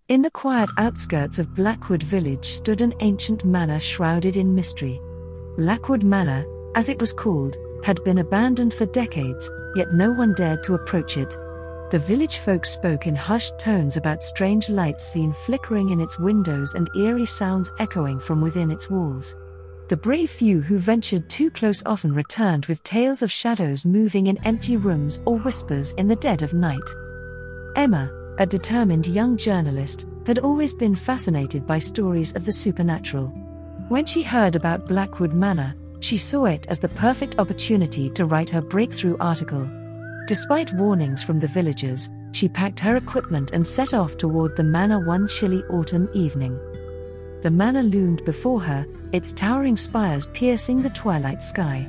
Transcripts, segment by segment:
In the quiet outskirts of Blackwood village stood an ancient manor shrouded in mystery. Blackwood Manor, as it was called, had been abandoned for decades, yet no one dared to approach it. The village folk spoke in hushed tones about strange lights seen flickering in its windows and eerie sounds echoing from within its walls. The brave few who ventured too close often returned with tales of shadows moving in empty rooms or whispers in the dead of night. Emma, a determined young journalist, had always been fascinated by stories of the supernatural. When she heard about Blackwood Manor, she saw it as the perfect opportunity to write her breakthrough article. Despite warnings from the villagers, she packed her equipment and set off toward the manor one chilly autumn evening. The manor loomed before her, its towering spires piercing the twilight sky.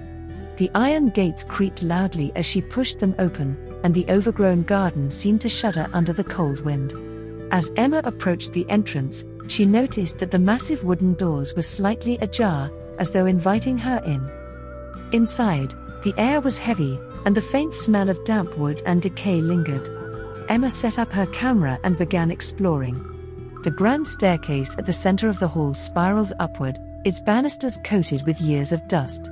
The iron gates creaked loudly as she pushed them open, and the overgrown garden seemed to shudder under the cold wind. As Emma approached the entrance, she noticed that the massive wooden doors were slightly ajar, as though inviting her in. Inside, the air was heavy, and the faint smell of damp wood and decay lingered. Emma set up her camera and began exploring. The grand staircase at the center of the hall spirals upward, its banisters coated with years of dust.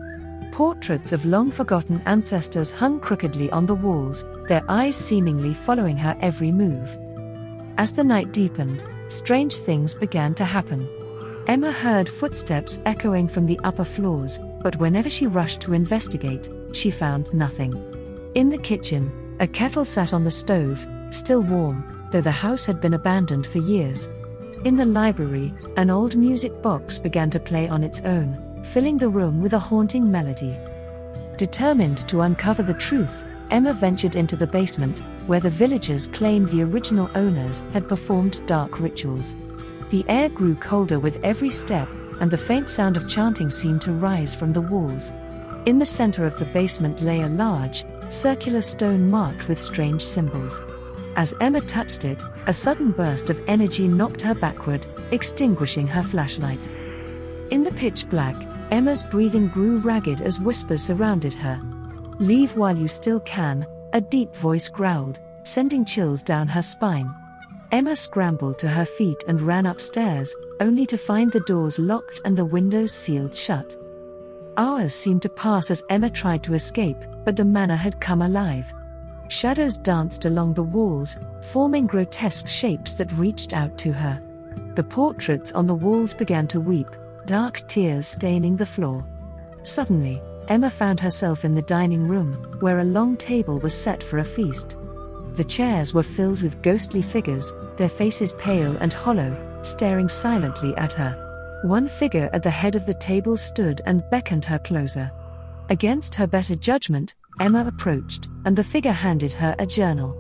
Portraits of long-forgotten ancestors hung crookedly on the walls, their eyes seemingly following her every move. As the night deepened, strange things began to happen. Emma heard footsteps echoing from the upper floors, but whenever she rushed to investigate, she found nothing. In the kitchen, a kettle sat on the stove, still warm, though the house had been abandoned for years. In the library, an old music box began to play on its own, filling the room with a haunting melody. Determined to uncover the truth, Emma ventured into the basement, where the villagers claimed the original owners had performed dark rituals. The air grew colder with every step, and the faint sound of chanting seemed to rise from the walls. In the center of the basement lay a large, circular stone marked with strange symbols. As Emma touched it, a sudden burst of energy knocked her backward, extinguishing her flashlight. In the pitch black, Emma's breathing grew ragged as whispers surrounded her. "Leave while you still can," a deep voice growled, sending chills down her spine. Emma scrambled to her feet and ran upstairs, only to find the doors locked and the windows sealed shut. Hours seemed to pass as Emma tried to escape, but the manor had come alive. Shadows danced along the walls, forming grotesque shapes that reached out to her. The portraits on the walls began to weep, dark tears staining the floor. Suddenly, Emma found herself in the dining room, where a long table was set for a feast. The chairs were filled with ghostly figures, their faces pale and hollow, staring silently at her. One figure at the head of the table stood and beckoned her closer. Against her better judgment, Emma approached, and the figure handed her a journal.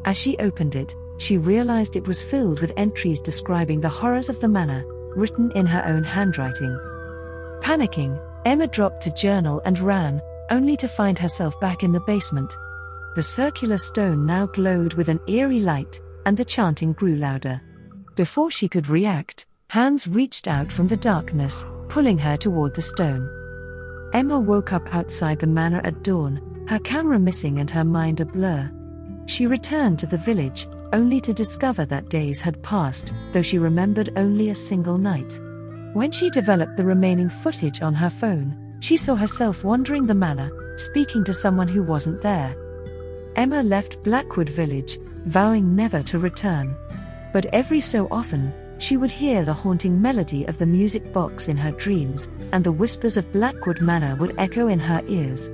As she opened it, she realized it was filled with entries describing the horrors of the manor, written in her own handwriting. Panicking, Emma dropped the journal and ran, only to find herself back in the basement. The circular stone now glowed with an eerie light, and the chanting grew louder. Before she could react, hands reached out from the darkness, pulling her toward the stone. Emma woke up outside the manor at dawn, her camera missing and her mind a blur. She returned to the village, only to discover that days had passed, though she remembered only a single night. When she developed the remaining footage on her phone, she saw herself wandering the manor, speaking to someone who wasn't there. Emma left Blackwood village, vowing never to return. But every so often, she would hear the haunting melody of the music box in her dreams, and the whispers of Blackwood Manor would echo in her ears.